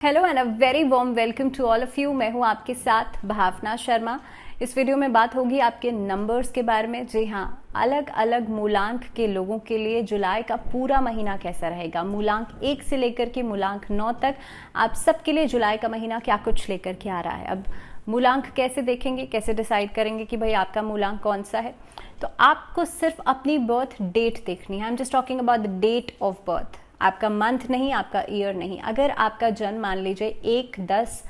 Hello and a very warm welcome to all of you. मैं हूं आपके साथ भावना शर्मा। इस वीडियो में बात होगी आपके नंबर्स के बारे में। जी हाँ, अलग अलग मूलांक के लोगों के लिए जुलाई का पूरा महीना कैसा रहेगा, मूलांक 1 से लेकर के मूलांक 9 तक आप सबके लिए जुलाई का महीना क्या कुछ लेकर के आ रहा है। अब मूलांक कैसे देखेंगे, कैसे डिसाइड करेंगे कि भाई आपका मूलांक कौन सा है, तो आपको सिर्फ अपनी बर्थ डेट देखनी है। I am just talking about the date of birth, आपका मंथ नहीं, आपका ईयर नहीं। अगर आपका जन्म मान लीजिए 1, 10,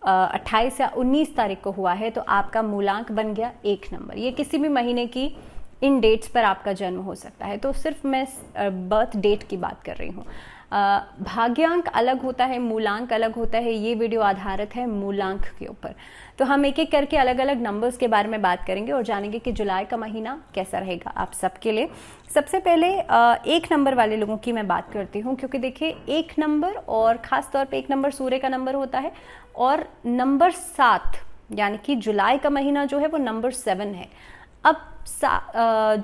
28 या 19 तारीख को हुआ है तो आपका मूलांक बन गया 1 नंबर। ये किसी भी महीने की इन डेट्स पर आपका जन्म हो सकता है, तो सिर्फ मैं बर्थ डेट की बात कर रही हूँ। भाग्यांक अलग होता है, मूलांक अलग होता है। ये वीडियो आधारित है मूलांक के ऊपर, तो हम एक एक करके अलग अलग नंबर्स के बारे में बात करेंगे और जानेंगे कि जुलाई का महीना कैसा रहेगा आप सबके लिए। सबसे पहले 1 नंबर वाले लोगों की मैं बात करती हूँ, क्योंकि देखिए 1 नंबर और ख़ास तौर पे 1 नंबर सूर्य का नंबर होता है और नंबर 7 यानी कि जुलाई का महीना जो है वो नंबर 7 है। अब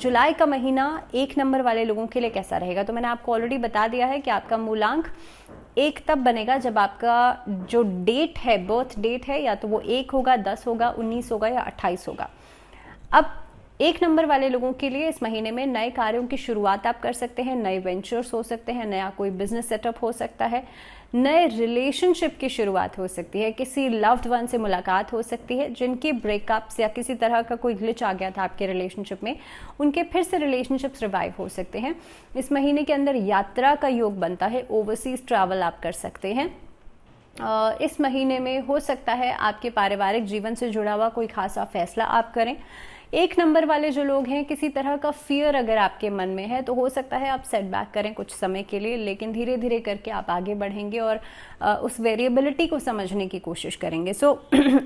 जुलाई का महीना 1 नंबर वाले लोगों के लिए कैसा रहेगा, तो मैंने आपको ऑलरेडी बता दिया है कि आपका मूलांक 1 तब बनेगा जब आपका जो डेट है, बर्थ डेट है, या तो वो 1 होगा, 10 होगा, 19 होगा या 28 होगा। अब 1 नंबर वाले लोगों के लिए इस महीने में नए कार्यों की शुरुआत आप कर सकते हैं, नए वेंचर्स हो सकते हैं, नया कोई बिजनेस सेटअप हो सकता है, नए रिलेशनशिप की शुरुआत हो सकती है, किसी लव्ड वन से मुलाकात हो सकती है जिनकी ब्रेकअप्स या किसी तरह का कोई ग्लिच आ गया था आपके रिलेशनशिप में, उनके फिर से रिलेशनशिप्स रिवाइव हो सकते हैं। इस महीने के अंदर यात्रा का योग बनता है, ओवरसीज ट्रैवल आप कर सकते हैं। इस महीने में हो सकता है आपके पारिवारिक जीवन से जुड़ा हुआ कोई खासा फैसला आप करें। 1 नंबर वाले जो लोग हैं, किसी तरह का फियर अगर आपके मन में है तो हो सकता है आप सेटबैक करें कुछ समय के लिए, लेकिन धीरे धीरे करके आप आगे बढ़ेंगे और उस वेरिएबिलिटी को समझने की कोशिश करेंगे। सो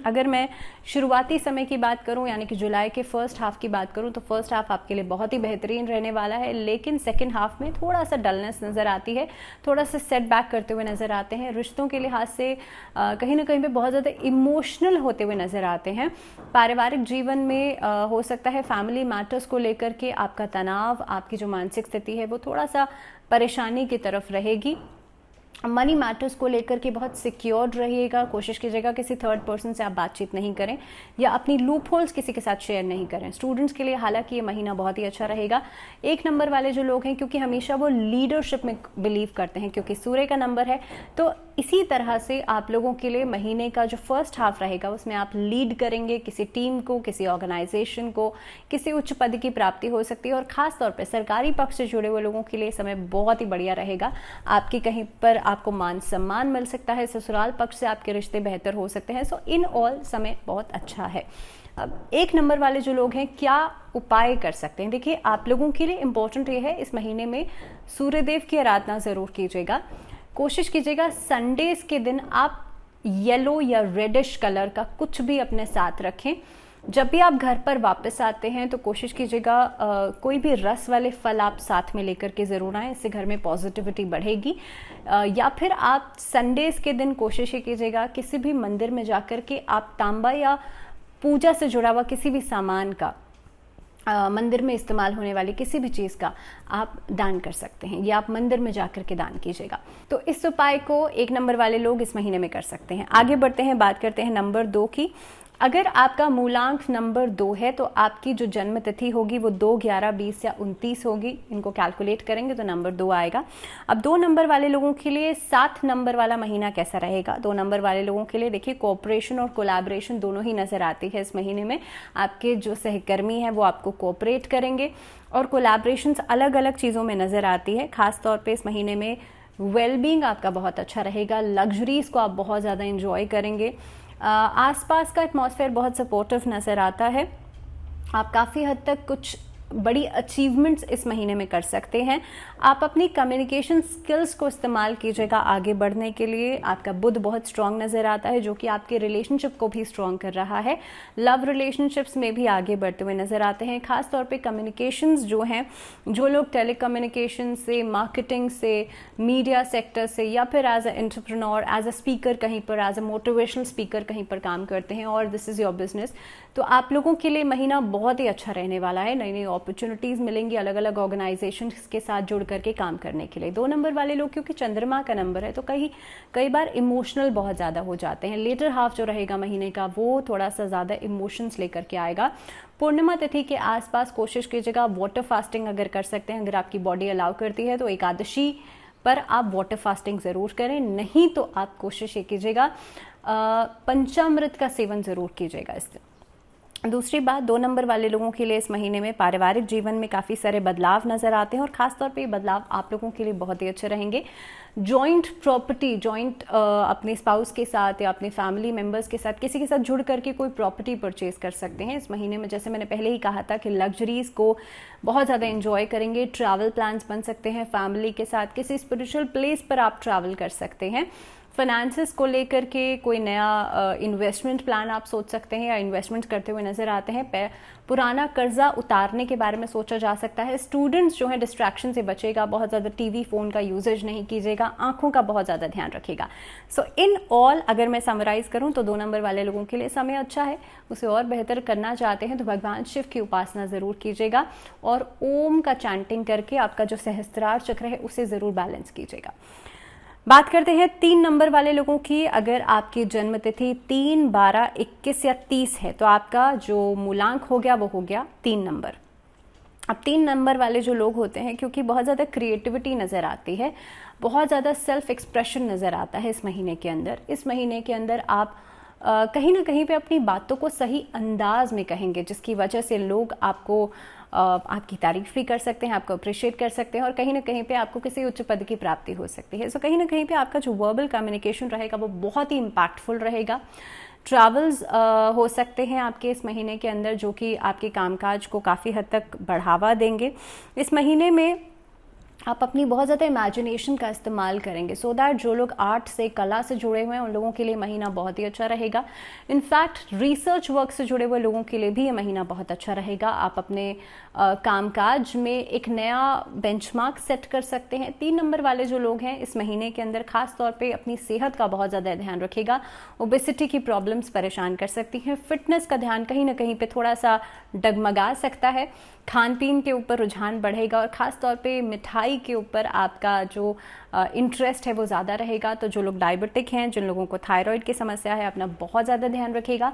अगर मैं शुरुआती समय की बात करूं, यानी कि जुलाई के फर्स्ट हाफ की बात करूं, तो फर्स्ट हाफ आपके लिए बहुत ही बेहतरीन रहने वाला है, लेकिन सेकेंड हाफ में थोड़ा सा डलनेस नज़र आती है, थोड़ा सा सेटबैक करते हुए नज़र आते हैं, रिश्तों के लिहाज से कहीं ना कहीं पे बहुत ज़्यादा इमोशनल होते हुए नज़र आते हैं। पारिवारिक जीवन में हो सकता है फैमिली मैटर्स को लेकर के आपका तनाव, आपकी जो मानसिक स्थिति है वो थोड़ा सा परेशानी की तरफ रहेगी। मनी मैटर्स को लेकर के बहुत सिक्योर्ड रहिएगा, कोशिश कीजिएगा किसी थर्ड पर्सन से आप बातचीत नहीं करें या अपनी लूप होल्स किसी के साथ शेयर नहीं करें। स्टूडेंट्स के लिए हालांकि ये महीना बहुत ही अच्छा रहेगा। 1 नंबर वाले जो लोग हैं, क्योंकि हमेशा वो लीडरशिप में बिलीव करते हैं, क्योंकि सूर्य का नंबर है, तो इसी तरह से आप लोगों के लिए महीने का जो फर्स्ट हाफ रहेगा उसमें आप लीड करेंगे किसी टीम को, किसी ऑर्गेनाइजेशन को, किसी उच्च पद की प्राप्ति हो सकती है। और खास तौर पे सरकारी पक्ष से जुड़े हुए लोगों के लिए समय बहुत ही बढ़िया रहेगा। आपकी कहीं पर आपको मान सम्मान मिल सकता है, ससुराल पक्ष से आपके रिश्ते बेहतर हो सकते हैं। सो इन ऑल समय बहुत अच्छा है। अब 1 नंबर वाले जो लोग हैं क्या उपाय कर सकते हैं, देखिए आप लोगों के लिए इंपॉर्टेंट ये है, इस महीने में सूर्यदेव की आराधना जरूर कीजिएगा। कोशिश कीजिएगा संडेज के दिन आप येलो या रेडिश कलर का कुछ भी अपने साथ रखें। जब भी आप घर पर वापस आते हैं तो कोशिश कीजिएगा कोई भी रस वाले फल आप साथ में लेकर के ज़रूर आएँ, इससे घर में पॉजिटिविटी बढ़ेगी। या फिर आप संडेज के दिन कोशिश ये कीजिएगा किसी भी मंदिर में जाकर के आप तांबा या पूजा से जुड़ा हुआ किसी भी सामान का, मंदिर में इस्तेमाल होने वाली किसी भी चीज़ का आप दान कर सकते हैं, या आप मंदिर में जाकर के दान कीजिएगा। तो इस उपाय को 1 नंबर वाले लोग इस महीने में कर सकते हैं। आगे बढ़ते हैं, बात करते हैं नंबर 2 की। अगर आपका मूलांक नंबर 2 है तो आपकी जो जन्म तिथि होगी वो 2, 11, 20 या 29 होगी। इनको कैलकुलेट करेंगे तो नंबर 2 आएगा। अब 2 नंबर वाले लोगों के लिए 7 नंबर वाला महीना कैसा रहेगा। 2 नंबर वाले लोगों के लिए देखिए कोऑपरेशन और कोलैबोरेशन दोनों ही नजर आती है इस महीने में। आपके जो सहकर्मी हैं वो आपको कोऑपरेट करेंगे और कोलैबोरेशंस अलग अलग चीज़ों में नजर आती है। खास तौर पर इस महीने में वेलबींग आपका बहुत अच्छा रहेगा, लग्जरीज को आप बहुत ज़्यादा इंजॉय करेंगे। आसपास का एटमॉस्फेयर बहुत सपोर्टिव नज़र आता है। आप काफ़ी हद तक कुछ बड़ी अचीवमेंट्स इस महीने में कर सकते हैं। आप अपनी कम्युनिकेशन स्किल्स को इस्तेमाल कीजिएगा आगे बढ़ने के लिए। आपका बुध बहुत स्ट्रांग नज़र आता है, जो कि आपके रिलेशनशिप को भी स्ट्रांग कर रहा है। लव रिलेशनशिप्स में भी आगे बढ़ते हुए नज़र आते हैं। खास तौर पे कम्युनिकेशंस जो हैं, जो लोग टेलीकम्युनिकेशन से, मार्केटिंग से, मीडिया सेक्टर से, या फिर as a entrepreneur, as a speaker कहीं पर, एज अ मोटिवेशनल स्पीकर कहीं पर काम करते हैं और दिस इज़ योर बिजनेस, तो आप लोगों के लिए महीना बहुत ही अच्छा रहने वाला है। नई नई अपॉर्चुनिटीज़ मिलेंगी अलग अलग ऑर्गेनाइजेशन के साथ जुड़ करके काम करने के लिए। 2 नंबर वाले लोग क्योंकि चंद्रमा का नंबर है तो कई बार इमोशनल बहुत ज़्यादा हो जाते हैं। लेटर हाफ जो रहेगा महीने का वो थोड़ा सा ज़्यादा इमोशंस लेकर के आएगा। पूर्णिमा तिथि के आसपास कोशिश कीजिएगा वाटर फास्टिंग अगर कर सकते हैं, अगर आपकी बॉडी अलाउ करती है तो एकादशी पर आप वाटर फास्टिंग ज़रूर करें, नहीं तो आप कोशिश ये कीजिएगा पंचामृत का सेवन ज़रूर कीजिएगा इससे। दूसरी बात, 2 नंबर वाले लोगों के लिए इस महीने में पारिवारिक जीवन में काफ़ी सारे बदलाव नज़र आते हैं और ख़ासतौर पे ये बदलाव आप लोगों के लिए बहुत ही अच्छे रहेंगे। जॉइंट प्रॉपर्टी, अपने स्पाउस के साथ या अपने फैमिली मेम्बर्स के साथ किसी के साथ जुड़ करके कोई प्रॉपर्टी परचेज कर सकते हैं इस महीने में। जैसे मैंने पहले ही कहा था कि लग्जरीज को बहुत ज़्यादा एंजॉय करेंगे, ट्रैवल प्लान्स बन सकते हैं फैमिली के साथ, किसी स्पिरिचुअल प्लेस पर आप ट्रैवल कर सकते हैं। फाइनेंसेस को लेकर के कोई नया इन्वेस्टमेंट प्लान आप सोच सकते हैं या इन्वेस्टमेंट करते हुए नजर आते हैं। पुराना कर्जा उतारने के बारे में सोचा जा सकता है। स्टूडेंट्स जो हैं डिस्ट्रैक्शन से बचेगा, बहुत ज़्यादा टीवी फ़ोन का यूजेज नहीं कीजिएगा, आंखों का बहुत ज़्यादा ध्यान रखिएगा। सो इन ऑल अगर मैं समराइज़ करूं तो 2 नंबर वाले लोगों के लिए समय अच्छा है। उसे और बेहतर करना चाहते हैं तो भगवान शिव की उपासना ज़रूर कीजिएगा और ओम का चैंटिंग करके आपका जो सहस्त्रार चक्र है उसे ज़रूर बैलेंस कीजिएगा। बात करते हैं 3 नंबर वाले लोगों की। अगर आपकी जन्म तिथि 3, 12, 21 या 30 है तो आपका जो मूलांक हो गया वो हो गया 3 नंबर। अब 3 नंबर वाले जो लोग होते हैं, क्योंकि बहुत ज़्यादा क्रिएटिविटी नज़र आती है, बहुत ज़्यादा सेल्फ एक्सप्रेशन नज़र आता है इस महीने के अंदर। इस महीने के अंदर आप कहीं ना कहीं पे अपनी बातों को सही अंदाज में कहेंगे, जिसकी वजह से लोग आपको आपकी तारीफ भी कर सकते हैं, आपको अप्रिशिएट कर सकते हैं और कहीं ना कहीं पे आपको किसी उच्च पद की प्राप्ति हो सकती है। सो कहीं ना कहीं पे आपका जो वर्बल कम्युनिकेशन रहेगा वो बहुत ही इम्पैक्टफुल रहेगा। ट्रैवल्स हो सकते हैं आपके इस महीने के अंदर, जो कि आपके कामकाज को काफ़ी हद तक बढ़ावा देंगे। इस महीने में आप अपनी बहुत ज़्यादा इमेजिनेशन का इस्तेमाल करेंगे सो दैट जो लोग आर्ट से, कला से जुड़े हुए हैं उन लोगों के लिए महीना बहुत ही अच्छा रहेगा। इनफैक्ट रिसर्च वर्क से जुड़े हुए लोगों के लिए भी ये महीना बहुत अच्छा रहेगा। आप अपने कामकाज में एक नया बेंचमार्क सेट कर सकते हैं। 3 नंबर वाले जो लोग हैं इस महीने के अंदर खास तौर पे अपनी सेहत का बहुत ज़्यादा ध्यान रखिएगा। ओबेसिटी की प्रॉब्लम्स परेशान कर सकती हैं। फिटनेस का ध्यान कहीं ना कहीं पे थोड़ा सा डगमगा सकता है। खान पीन के ऊपर रुझान बढ़ेगा और ख़ास तौर पे मिठाई के ऊपर आपका जो इंटरेस्ट है वो ज़्यादा रहेगा। तो जो लोग डायबिटिक हैं, जिन लोगों को थायराइड की समस्या है, अपना बहुत ज़्यादा ध्यान रखिएगा।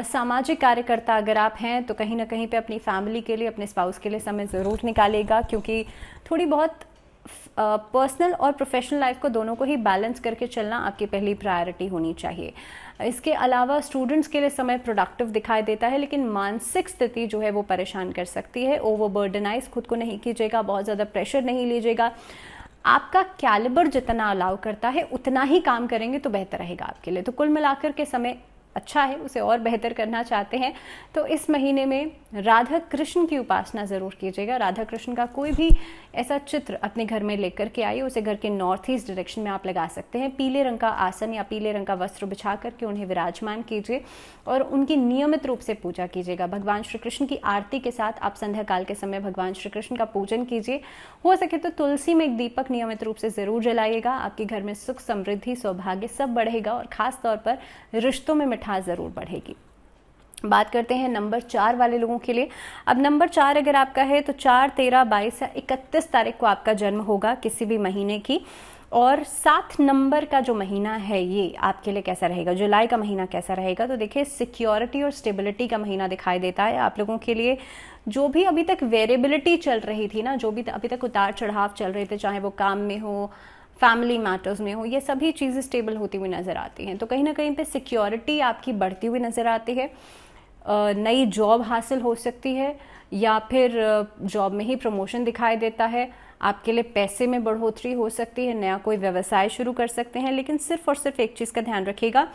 सामाजिक कार्यकर्ता अगर आप हैं तो कहीं ना कहीं पे अपनी फैमिली के लिए, अपने स्पाउस के लिए समय ज़रूर निकालेगा, क्योंकि थोड़ी बहुत पर्सनल और प्रोफेशनल लाइफ को दोनों को ही बैलेंस करके चलना आपकी पहली प्रायोरिटी होनी चाहिए। इसके अलावा स्टूडेंट्स के लिए समय प्रोडक्टिव दिखाई देता है, लेकिन मानसिक स्थिति जो है वो परेशान कर सकती है। ओवरबर्डनाइज खुद को नहीं कीजिएगा, बहुत ज़्यादा प्रेशर नहीं लीजिएगा। आपका कैलिबर जितना अलाउ करता है उतना ही काम करेंगे तो बेहतर रहेगा आपके लिए। तो कुल मिलाकर के समय अच्छा है, उसे और बेहतर करना चाहते हैं तो इस महीने में राधा कृष्ण की उपासना ज़रूर कीजिएगा। राधा कृष्ण का कोई भी ऐसा चित्र अपने घर में लेकर के आइए, उसे घर के नॉर्थ ईस्ट डायरेक्शन में आप लगा सकते हैं। पीले रंग का आसन या पीले रंग का वस्त्र बिछा करके उन्हें विराजमान कीजिए और उनकी नियमित रूप से पूजा कीजिएगा। भगवान श्री कृष्ण की आरती के साथ आप संध्या काल के समय भगवान श्री कृष्ण का पूजन कीजिए। हो सके तो तुलसी में एक दीपक नियमित रूप से ज़रूर जलाइएगा। आपके घर में सुख, समृद्धि, सौभाग्य सब बढ़ेगा और खास तौर पर रिश्तों में मिठास ज़रूर बढ़ेगी। बात करते हैं नंबर 4 वाले लोगों के लिए। अब नंबर 4 अगर आपका है तो 4, 13, 22 या 31 तारीख को आपका जन्म होगा किसी भी महीने की। और 7 नंबर का जो महीना है ये आपके लिए कैसा रहेगा, जुलाई का महीना कैसा रहेगा? तो देखिए, सिक्योरिटी और स्टेबिलिटी का महीना दिखाई देता है आप लोगों के लिए। जो भी अभी तक वेरिएबिलिटी चल रही थी ना, जो भी अभी तक उतार चढ़ाव चल रहे थे, चाहे वो काम में हो, फैमिली मैटर्स में हो, ये सभी चीज़ें स्टेबल होती हुई नज़र आती हैं। तो कहीं ना कहीं पे सिक्योरिटी आपकी बढ़ती हुई नज़र आती है। नई जॉब हासिल हो सकती है या फिर जॉब में ही प्रमोशन दिखाई देता है। आपके लिए पैसे में बढ़ोतरी हो सकती है, नया कोई व्यवसाय शुरू कर सकते हैं। लेकिन सिर्फ और सिर्फ एक चीज़ का ध्यान रखिएगा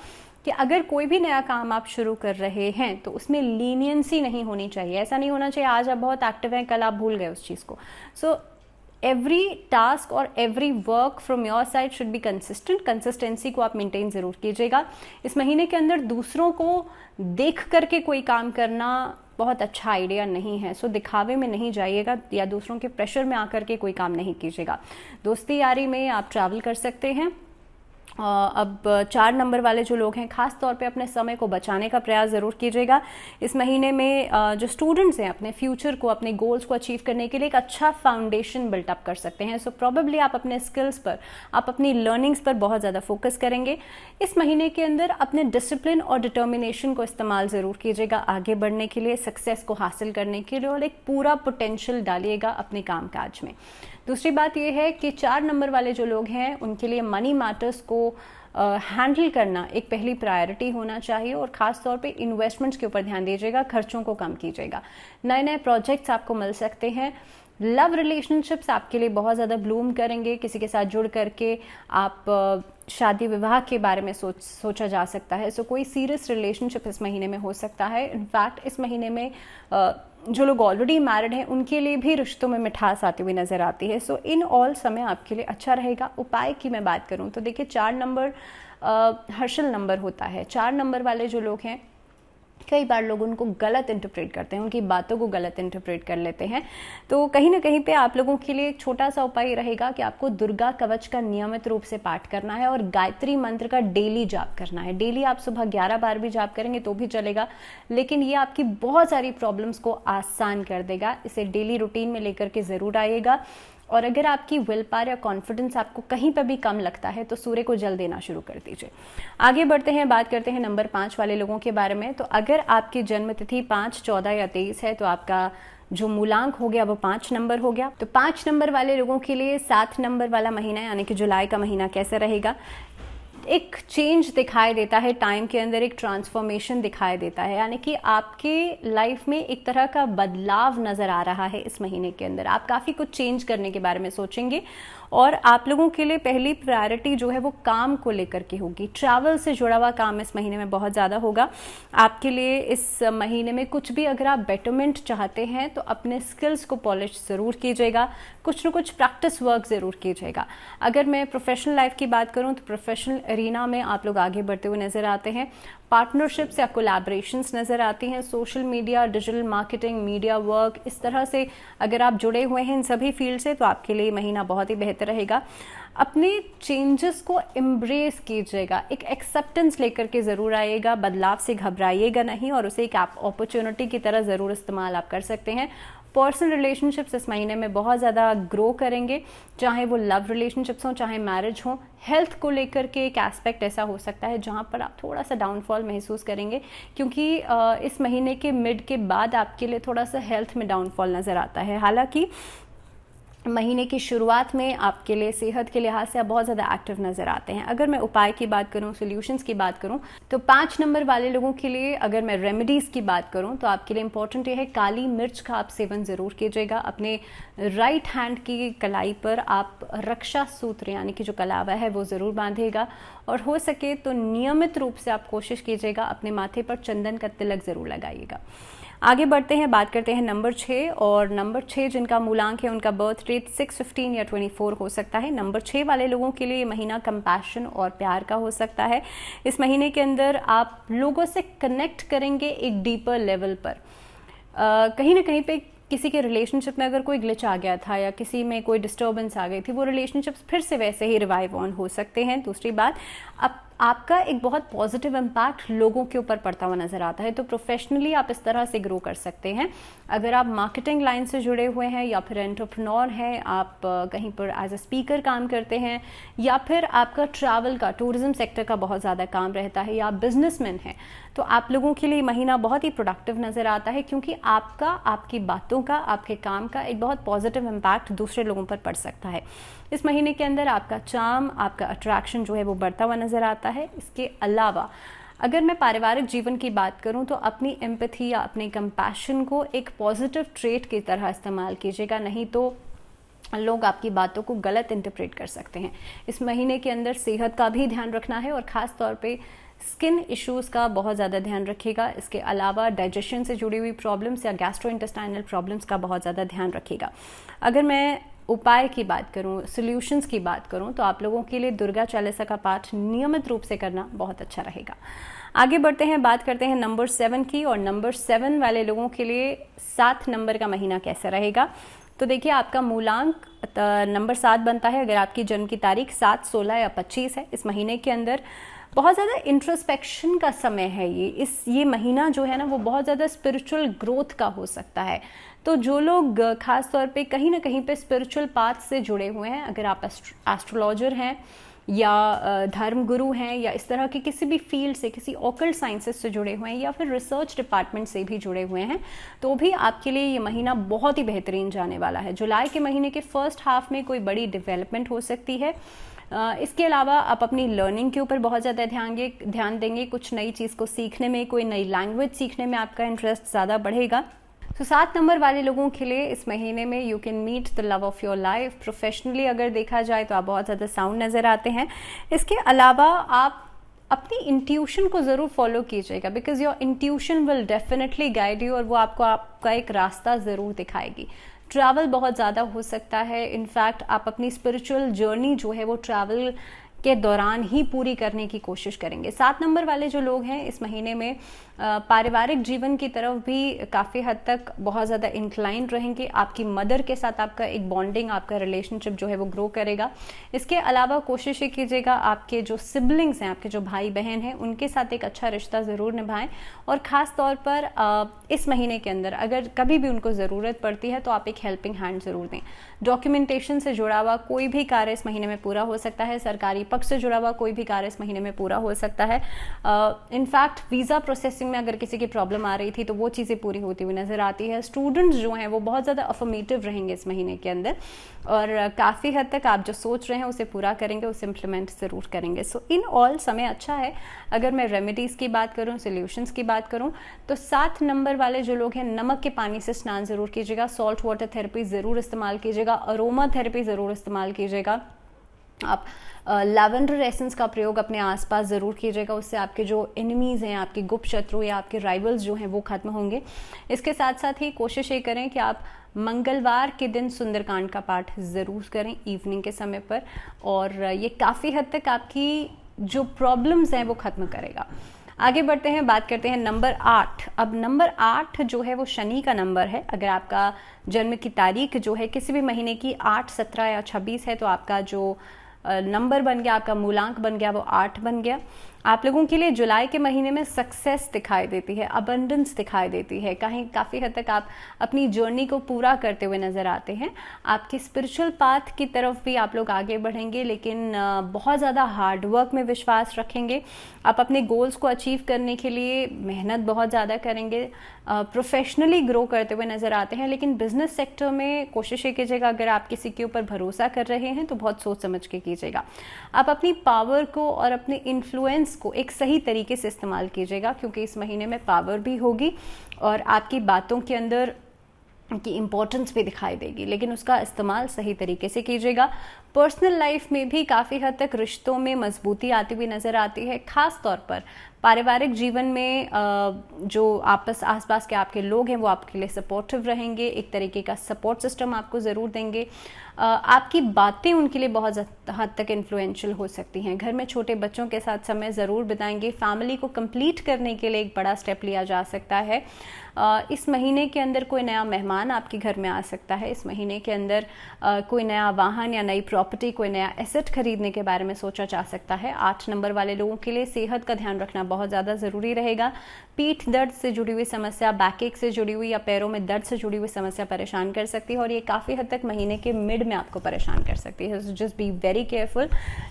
कि अगर कोई भी नया काम आप शुरू कर रहे हैं तो उसमें लीनियंसी नहीं होनी चाहिए। ऐसा नहीं होना चाहिए आज आप बहुत एक्टिव हैं, कल आप भूल गए उस चीज़ को। सो एवरी टास्क और every work from your side should be consistent. Consistency को आप मेंटेन ज़रूर कीजिएगा। इस महीने के अंदर दूसरों को देख करके कोई काम करना बहुत अच्छा आइडिया नहीं है। सो दिखावे में नहीं जाइएगा या दूसरों के प्रेशर में आकर के कोई काम नहीं कीजिएगा। दोस्ती यारी में आप ट्रैवल कर सकते हैं अब 4 नंबर वाले जो लोग हैं, खास तौर पे अपने समय को बचाने का प्रयास ज़रूर कीजिएगा। इस महीने में जो स्टूडेंट्स हैं अपने फ्यूचर को, अपने गोल्स को अचीव करने के लिए एक अच्छा फाउंडेशन बिल्टअप कर सकते हैं। सो प्रॉबेबली आप अपने स्किल्स पर, आप अपनी लर्निंग्स पर बहुत ज़्यादा फोकस करेंगे। इस महीने के अंदर अपने डिसिप्लिन और डिटर्मिनेशन को इस्तेमाल ज़रूर कीजिएगा आगे बढ़ने के लिए, सक्सेस को हासिल करने के लिए, और एक पूरा पोटेंशियल डालिएगा अपने कामकाज में। दूसरी बात यह है कि 4 नंबर वाले जो लोग हैं उनके लिए मनी मैटर्स को हैंडल करना एक पहली प्रायोरिटी होना चाहिए, और ख़ास तौर पे इन्वेस्टमेंट्स के ऊपर ध्यान दीजिएगा, खर्चों को कम कीजिएगा। नए नए प्रोजेक्ट्स आपको मिल सकते हैं। लव रिलेशनशिप्स आपके लिए बहुत ज़्यादा ब्लूम करेंगे। किसी के साथ जुड़ करके आप शादी विवाह के बारे में सोचा जा सकता है। सो कोई सीरियस रिलेशनशिप इस महीने में हो सकता है। इनफैक्ट इस महीने में जो लोग ऑलरेडी मैरिड हैं उनके लिए भी रिश्तों में मिठास आती हुई नज़र आती है। सो इन ऑल समय आपके लिए अच्छा रहेगा। उपाय की मैं बात करूं तो देखिए, 4 नंबर हर्षल नंबर होता है। 4 नंबर वाले जो लोग हैं, कई बार लोग उनको गलत इंटरप्रेट करते हैं, उनकी बातों को गलत इंटरप्रेट कर लेते हैं। तो कहीं ना कहीं पे आप लोगों के लिए एक छोटा सा उपाय रहेगा कि आपको दुर्गा कवच का नियमित रूप से पाठ करना है और गायत्री मंत्र का डेली जाप करना है। डेली आप सुबह 11 बार भी जाप करेंगे तो भी चलेगा, लेकिन ये आपकी बहुत सारी प्रॉब्लम्स को आसान कर देगा। इसे डेली रूटीन में लेकर के ज़रूर आइएगा। और अगर आपकी विल पावर या कॉन्फिडेंस आपको कहीं पर भी कम लगता है तो सूर्य को जल देना शुरू कर दीजिए। आगे बढ़ते हैं, बात करते हैं नंबर 5 वाले लोगों के बारे में। तो अगर आपकी जन्म तिथि 5, 14 या 23 है तो आपका जो मूलांक हो गया वो 5 नंबर हो गया। तो 5 नंबर वाले लोगों के लिए 7 नंबर वाला महीना यानी कि जुलाई का महीना कैसे रहेगा? एक चेंज दिखाई देता है टाइम के अंदर, एक ट्रांसफॉर्मेशन दिखाई देता है, यानी कि आपके लाइफ में एक तरह का बदलाव नज़र आ रहा है इस महीने के अंदर। आप काफ़ी कुछ चेंज करने के बारे में सोचेंगे, और आप लोगों के लिए पहली प्रायोरिटी जो है वो काम को लेकर के होगी। ट्रैवल से जुड़ा हुआ काम इस महीने में बहुत ज़्यादा होगा आपके लिए। इस महीने में कुछ भी अगर आप बेटरमेंट चाहते हैं तो अपने स्किल्स को पॉलिश ज़रूर कीजिएगा, कुछ न कुछ प्रैक्टिस वर्क ज़रूर कीजिएगा। अगर मैं प्रोफेशनल लाइफ की बात करूं तो प्रोफेशनल एरिना में आप लोग आगे बढ़ते हुए नज़र आते हैं। पार्टनरशिप्स या कोलैबोरेशंस नज़र आती हैं। Social media, digital marketing, media work, इस तरह से अगर आप जुड़े हुए हैं इन सभी फील्ड से तो आपके लिए महीना बहुत ही बेहतर रहेगा। अपने चेंजेस को एम्ब्रेस कीजिएगा, एक एक्सेप्टेंस लेकर के ज़रूर आइएगा, बदलाव से घबराइएगा नहीं, और उसे एक अपॉर्चुनिटी की तरह ज़रूर इस्तेमाल आप कर सकते हैं। पर्सनल रिलेशनशिप्स इस महीने में बहुत ज़्यादा ग्रो करेंगे, चाहे वो लव रिलेशनशिप्स हों चाहे मैरिज हो। हेल्थ को लेकर के एक एस्पेक्ट ऐसा हो सकता है जहां पर आप थोड़ा सा डाउनफॉल महसूस करेंगे, क्योंकि इस महीने के मिड के बाद आपके लिए थोड़ा सा हेल्थ में डाउनफॉल नज़र आता है। हालांकि महीने की शुरुआत में आपके लिए सेहत के लिहाज से आप बहुत ज़्यादा एक्टिव नज़र आते हैं। अगर मैं उपाय की बात करूं, सॉल्यूशंस की बात करूं, तो 5 नंबर वाले लोगों के लिए अगर मैं रेमेडीज़ की बात करूं तो आपके लिए इंपॉर्टेंट ये है, काली मिर्च का आप सेवन ज़रूर कीजिएगा। अपने राइट हैंड की कलाई पर आप रक्षा सूत्र यानी कि जो कलावा है वो ज़रूर बांधिएगा, और हो सके तो नियमित रूप से आप कोशिश कीजिएगा अपने माथे पर चंदन का तिलक ज़रूर लगाइएगा। आगे बढ़ते हैं, बात करते हैं नंबर 6, और नंबर 6 जिनका मूलांक है उनका बर्थ डेट 6, 15 या 24 हो सकता है। नंबर 6 वाले लोगों के लिए ये महीना कंपैशन और प्यार का हो सकता है। इस महीने के अंदर आप लोगों से कनेक्ट करेंगे एक डीपर लेवल पर। कहीं ना कहीं पे किसी के रिलेशनशिप में अगर कोई ग्लिच आ गया था या किसी में कोई डिस्टर्बेंस आ गई थी, वो रिलेशनशिप्स फिर से वैसे ही रिवाइव ऑन हो सकते हैं। दूसरी बात, अब आपका एक बहुत पॉजिटिव इम्पैक्ट लोगों के ऊपर पड़ता हुआ नजर आता है, तो प्रोफेशनली आप इस तरह से ग्रो कर सकते हैं। अगर आप मार्केटिंग लाइन से जुड़े हुए हैं या फिर एंटरप्रेन्योर हैं, आप कहीं पर एज ए स्पीकर काम करते हैं, या फिर आपका ट्रैवल का, टूरिज्म सेक्टर का बहुत ज़्यादा काम रहता है, या आप बिजनेसमैन हैं, तो आप लोगों के लिए महीना बहुत ही प्रोडक्टिव नज़र आता है, क्योंकि आपका, आपकी बातों का, आपके काम का एक बहुत पॉजिटिव इम्पैक्ट दूसरे लोगों पर पड़ सकता है। इस महीने के अंदर आपका चार्म, आपका अट्रैक्शन जो है वो बढ़ता हुआ नज़र आता है। इसके अलावा अगर मैं पारिवारिक जीवन की बात करूं तो अपनी एम्पैथी या अपने कंपैशन को एक पॉजिटिव ट्रेट की तरह इस्तेमाल कीजिएगा, नहीं तो लोग आपकी बातों को गलत इंटरप्रेट कर सकते हैं। इस महीने के अंदर सेहत का भी ध्यान रखना है, और ख़ास तौर पे स्किन इश्यूज़ का बहुत ज़्यादा ध्यान रखिएगा। इसके अलावा डाइजेशन से जुड़ी हुई प्रॉब्लम्स या गैस्ट्रोइंटेस्टाइनल प्रॉब्लम्स का बहुत ज़्यादा ध्यान रखिएगा। अगर मैं उपाय की बात करूं, सॉल्यूशंस की बात करूं, तो आप लोगों के लिए दुर्गा चालीसा का पाठ नियमित रूप से करना बहुत अच्छा रहेगा। आगे बढ़ते हैं, बात करते हैं नंबर 7 की, और नंबर 7 वाले लोगों के लिए 7 नंबर का महीना कैसा रहेगा। तो देखिए आपका मूलांक नंबर 7 बनता है अगर आपकी जन्म की तारीख 7, 16 या 25 है। इस महीने के अंदर बहुत ज़्यादा इंट्रोस्पेक्शन का समय है ये महीना जो है ना वो बहुत ज़्यादा स्पिरिचुअल ग्रोथ का हो सकता है। तो जो लोग खास तौर पे कहीं ना कहीं पे स्पिरिचुअल पाथ से जुड़े हुए हैं, अगर आप एस्ट्रोलॉजर हैं या धर्म गुरु हैं या इस तरह के किसी भी फील्ड से, किसी ऑकल्ट साइंसेस से जुड़े हुए हैं या फिर रिसर्च डिपार्टमेंट से भी जुड़े हुए हैं, तो भी आपके लिए ये महीना बहुत ही बेहतरीन जाने वाला है। जुलाई के महीने के फर्स्ट हाफ में कोई बड़ी डेवलपमेंट हो सकती है। इसके अलावा आप अपनी लर्निंग के ऊपर बहुत ज़्यादा ध्यान देंगे। कुछ नई चीज़ को सीखने में, कोई नई लैंग्वेज सीखने में आपका इंटरेस्ट ज़्यादा बढ़ेगा। तो 7 नंबर वाले लोगों के लिए इस महीने में you can meet the love of your life. Professionally अगर देखा जाए तो आप बहुत ज़्यादा साउंड नज़र आते हैं। इसके अलावा आप अपनी इंट्यूशन को ज़रूर फॉलो कीजिएगा, because your intuition will definitely guide you और वो आपको आपका एक रास्ता ज़रूर दिखाएगी। ट्रैवल बहुत ज़्यादा हो सकता है। इनफैक्ट आप अपनी स्पिरिचुअल जर्नी जो है वो ट्रैवल के दौरान ही पूरी करने की कोशिश करेंगे। 7 नंबर वाले जो लोग हैं इस महीने में पारिवारिक जीवन की तरफ भी काफ़ी हद तक बहुत ज़्यादा इंक्लाइन रहेंगे। आपकी मदर के साथ आपका एक बॉन्डिंग, आपका रिलेशनशिप जो है वो ग्रो करेगा। इसके अलावा कोशिश ये कीजिएगा आपके जो सिबलिंग्स हैं, आपके जो भाई बहन हैं, उनके साथ एक अच्छा रिश्ता ज़रूर निभाएं। और ख़ास तौर पर इस महीने के अंदर अगर कभी भी उनको ज़रूरत पड़ती है तो आप एक हेल्पिंग हैंड ज़रूर दें। डॉक्यूमेंटेशन से जुड़ा हुआ कोई भी कार्य इस महीने में पूरा हो सकता है। सरकारी पक्ष से जुड़ा हुआ कोई भी कार्य इस महीने में पूरा हो सकता है। इनफैक्ट वीज़ा प्रोसेसिंग में अगर किसी की प्रॉब्लम आ रही थी तो वो चीज़ें पूरी होती हुई नजर आती है। स्टूडेंट्स जो हैं वो बहुत ज़्यादा अफर्मेटिव रहेंगे इस महीने के अंदर और काफ़ी हद तक आप जो सोच रहे हैं उसे पूरा करेंगे, उसे इम्प्लीमेंट ज़रूर करेंगे। सो इन ऑल समय अच्छा है। अगर मैं रेमेडीज़ की बात करूँ, सोल्यूशंस की बात करूँ, तो 7 नंबर वाले जो लोग हैं नमक के पानी से स्नान ज़रूर कीजिएगा। सॉल्ट वाटर थेरेपी ज़रूर इस्तेमाल कीजिएगा। अरोमा थेरेपी ज़रूर इस्तेमाल कीजिएगा। आप लैवेंडर एसेंस का प्रयोग अपने आसपास ज़रूर कीजिएगा। उससे आपके जो एनिमीज़ हैं, आपके गुप्त शत्रु या आपके राइवल्स जो हैं वो खत्म होंगे। इसके साथ साथ ही कोशिश ये करें कि आप मंगलवार के दिन सुंदरकांड का पाठ ज़रूर करें इवनिंग के समय पर, और ये काफ़ी हद तक आपकी जो प्रॉब्लम्स हैं वो ख़त्म करेगा। आगे बढ़ते हैं, बात करते हैं नंबर 8। अब नंबर 8 जो है वो शनि का नंबर है। अगर आपका जन्म की तारीख जो है किसी भी महीने की 8, 17 या 26 है तो आपका जो नंबर बन गया, आपका मूलांक बन गया वो 8 बन गया। आप लोगों के लिए जुलाई के महीने में सक्सेस दिखाई देती है, अबंडेंस दिखाई देती है। काफ़ी हद तक आप अपनी जर्नी को पूरा करते हुए नज़र आते हैं। आपके स्पिरिचुअल पाथ की तरफ भी आप लोग आगे बढ़ेंगे, लेकिन बहुत ज़्यादा हार्ड वर्क में विश्वास रखेंगे। आप अपने गोल्स को अचीव करने के लिए मेहनत बहुत ज़्यादा करेंगे। प्रोफेशनली ग्रो करते हुए नज़र आते हैं, लेकिन बिजनेस सेक्टर में कोशिश ये कीजिएगा अगर आप किसी के ऊपर भरोसा कर रहे हैं तो बहुत सोच समझ के कीजिएगा। आप अपनी पावर को और अपने इन्फ्लुएंस को एक सही तरीके से इस्तेमाल कीजिएगा, क्योंकि इस महीने में पावर भी होगी और आपकी बातों के अंदर की इम्पोर्टेंस भी दिखाई देगी, लेकिन उसका इस्तेमाल सही तरीके से कीजिएगा। पर्सनल लाइफ में भी काफ़ी हद तक रिश्तों में मजबूती आती हुई नज़र आती है। ख़ास तौर पर पारिवारिक जीवन में जो आसपास के आपके लोग हैं वो आपके लिए सपोर्टिव रहेंगे, एक तरीके का सपोर्ट सिस्टम आपको ज़रूर देंगे। आपकी बातें उनके लिए बहुत हद तक इन्फ्लुएंशियल हो सकती हैं। घर में छोटे बच्चों के साथ समय ज़रूर बिताएंगे। फैमिली को कंप्लीट करने के लिए एक बड़ा स्टेप लिया जा सकता है। इस महीने के अंदर कोई नया मेहमान आपके घर में आ सकता है। इस महीने के अंदर कोई नया वाहन या नई प्रॉपर्टी, कोई नया एसेट खरीदने के बारे में सोचा जा सकता है। 8 नंबर वाले लोगों के लिए सेहत का ध्यान रखना बहुत ज़्यादा ज़रूरी रहेगा। पीठ दर्द से जुड़ी हुई समस्या, बैक एक से जुड़ी हुई या पैरों में दर्द से जुड़ी हुई समस्या परेशान कर सकती है और ये काफ़ी हद तक महीने के मिड में आपको परेशान कर सकती है। Just be very careful.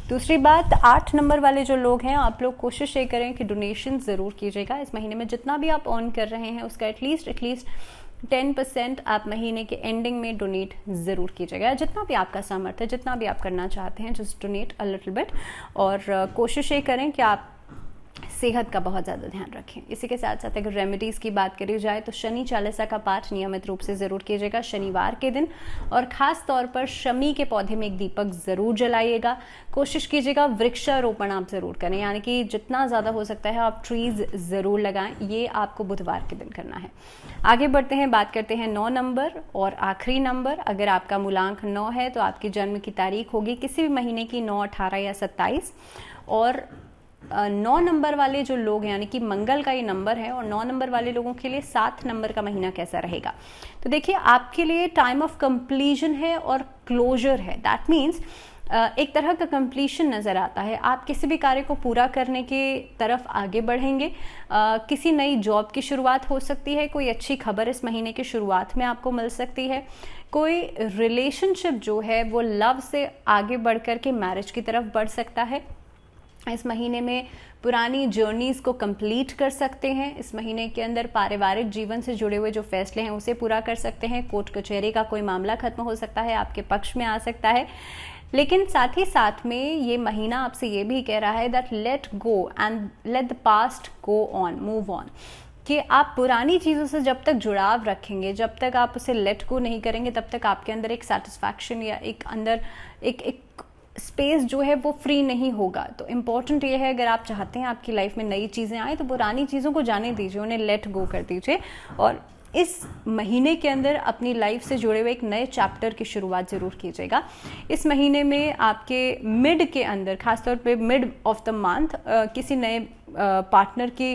दूसरी बात, 8 नंबर वाले जो लोग हैं आप लोग कोशिश ये करें कि डोनेशन ज़रूर कीजिएगा। इस महीने में जितना भी आप अर्न कर रहे हैं उसका एटलीस्ट 10% आप महीने के एंडिंग में डोनेट ज़रूर कीजिएगा। जितना भी आपका सामर्थ्य, जितना भी आप करना चाहते हैं, just donate a little bit. और कोशिश ये करें कि आप सेहत का बहुत ज़्यादा ध्यान रखें। इसी के साथ साथ अगर रेमेडीज़ की बात करी जाए तो शनि चालीसा का पाठ नियमित रूप से ज़रूर कीजिएगा शनिवार के दिन, और ख़ास तौर पर शमी के पौधे में एक दीपक ज़रूर जलाइएगा। कोशिश कीजिएगा वृक्षारोपण आप ज़रूर करें, यानी कि जितना ज़्यादा हो सकता है आप ट्रीज़ ज़रूर लगाएं। ये आपको बुधवार के दिन करना है। आगे बढ़ते हैं, बात करते हैं 9 नंबर और आखिरी नंबर। अगर आपका मूलांक 9 है तो आपकी जन्म की तारीख होगी किसी भी महीने की 9, 18 या 27, और 9 नंबर वाले जो लोग हैं, यानी कि मंगल का ये नंबर है, और 9 नंबर वाले लोगों के लिए 7 नंबर का महीना कैसा रहेगा। तो देखिए, आपके लिए टाइम ऑफ कंप्लीशन है और क्लोजर है। दैट मीन्स एक तरह का कंप्लीशन नज़र आता है। आप किसी भी कार्य को पूरा करने की तरफ आगे बढ़ेंगे। किसी नई जॉब की शुरुआत हो सकती है, कोई अच्छी खबर इस महीने की शुरुआत में आपको मिल सकती है। कोई रिलेशनशिप जो है वो लव से आगे बढ़ कर के मैरिज की तरफ बढ़ सकता है। इस महीने में पुरानी जर्नीज़ को कंप्लीट कर सकते हैं। इस महीने के अंदर पारिवारिक जीवन से जुड़े हुए जो फैसले हैं उसे पूरा कर सकते हैं। कोर्ट कचहरी का कोई मामला खत्म हो सकता है, आपके पक्ष में आ सकता है। लेकिन साथ ही साथ में ये महीना आपसे ये भी कह रहा है that let go and let the past go on, move on, कि आप पुरानी चीज़ों से जब तक जुड़ाव रखेंगे, जब तक आप उसे लेट गो नहीं करेंगे, तब तक आपके अंदर एक सेटिस्फैक्शन या एक अंदर एक स्पेस जो है वो फ्री नहीं होगा। तो इम्पॉर्टेंट ये है, अगर आप चाहते हैं आपकी लाइफ में नई चीज़ें आए तो पुरानी चीज़ों को जाने दीजिए, उन्हें लेट गो कर दीजिए, और इस महीने के अंदर अपनी लाइफ से जुड़े हुए एक नए चैप्टर की शुरुआत ज़रूर कीजिएगा। इस महीने में आपके मिड के अंदर, खासतौर पे मिड ऑफ द मंथ, किसी नए पार्टनर की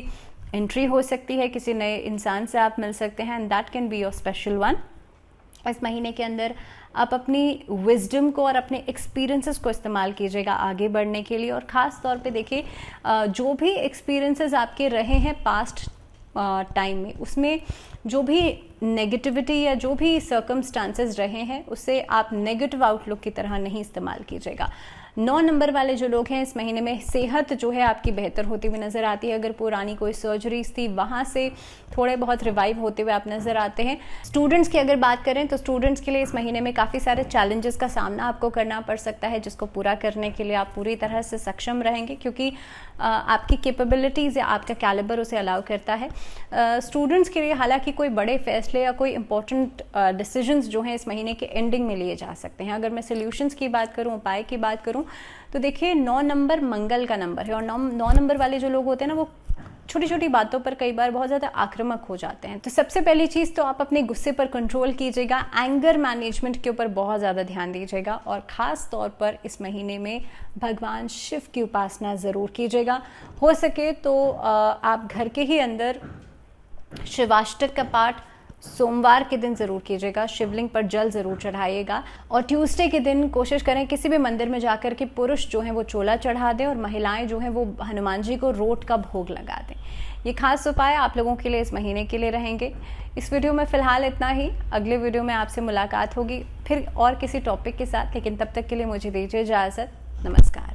एंट्री हो सकती है, किसी नए इंसान से आप मिल सकते हैं, and that can be your special one. इस महीने के अंदर आप अपनी विजडम को और अपने एक्सपीरियंसेस को इस्तेमाल कीजिएगा आगे बढ़ने के लिए। और ख़ास तौर पे देखिए, जो भी एक्सपीरियंसेस आपके रहे हैं पास्ट टाइम में, उसमें जो भी नेगेटिविटी या जो भी सर्कमस्टांसेस रहे हैं उसे आप नेगेटिव आउटलुक की तरह नहीं इस्तेमाल कीजिएगा। 9 नंबर वाले जो लोग हैं, इस महीने में सेहत जो है आपकी बेहतर होती हुई नज़र आती है। अगर पुरानी कोई सर्जरीज थी वहाँ से थोड़े बहुत रिवाइव होते हुए आप नज़र आते हैं। स्टूडेंट्स की अगर बात करें तो स्टूडेंट्स के लिए इस महीने में काफ़ी सारे चैलेंजेस का सामना आपको करना पड़ सकता है, जिसको पूरा करने के लिए आप पूरी तरह से सक्षम रहेंगे, क्योंकि आपकी कैपेबिलिटीज़ या आपका कैलिबर उसे अलाउ करता है। स्टूडेंट्स के लिए हालांकि कोई बड़े फैसले या कोई इंपॉर्टेंट डिसीजंस जो हैं इस महीने के एंडिंग में लिए जा सकते हैं। अगर मैं सोल्यूशंस की बात करूं, उपाय की बात करूं, तो देखिए 9 नंबर मंगल का नंबर है, और 9 नंबर वाले जो लोग होते हैं ना, वो छोटी छोटी बातों पर कई बार बहुत ज़्यादा आक्रामक हो जाते हैं। तो सबसे पहली चीज़ तो आप अपने गुस्से पर कंट्रोल कीजिएगा, एंगर मैनेजमेंट के ऊपर बहुत ज़्यादा ध्यान दीजिएगा, और ख़ास तौर पर इस महीने में भगवान शिव की उपासना ज़रूर कीजिएगा। हो सके तो आप घर के ही अंदर शिवाष्टक का पाठ सोमवार के दिन ज़रूर कीजिएगा, शिवलिंग पर जल ज़रूर चढ़ाइएगा, और ट्यूसडे के दिन कोशिश करें किसी भी मंदिर में जाकर के पुरुष जो हैं वो चोला चढ़ा दें, और महिलाएं जो हैं वो हनुमान जी को रोट का भोग लगा दें। ये खास उपाय आप लोगों के लिए इस महीने के लिए रहेंगे। इस वीडियो में फ़िलहाल इतना ही। अगले वीडियो में आपसे मुलाकात होगी फिर और किसी टॉपिक के साथ, लेकिन तब तक के लिए मुझे दीजिए इजाज़त। नमस्कार।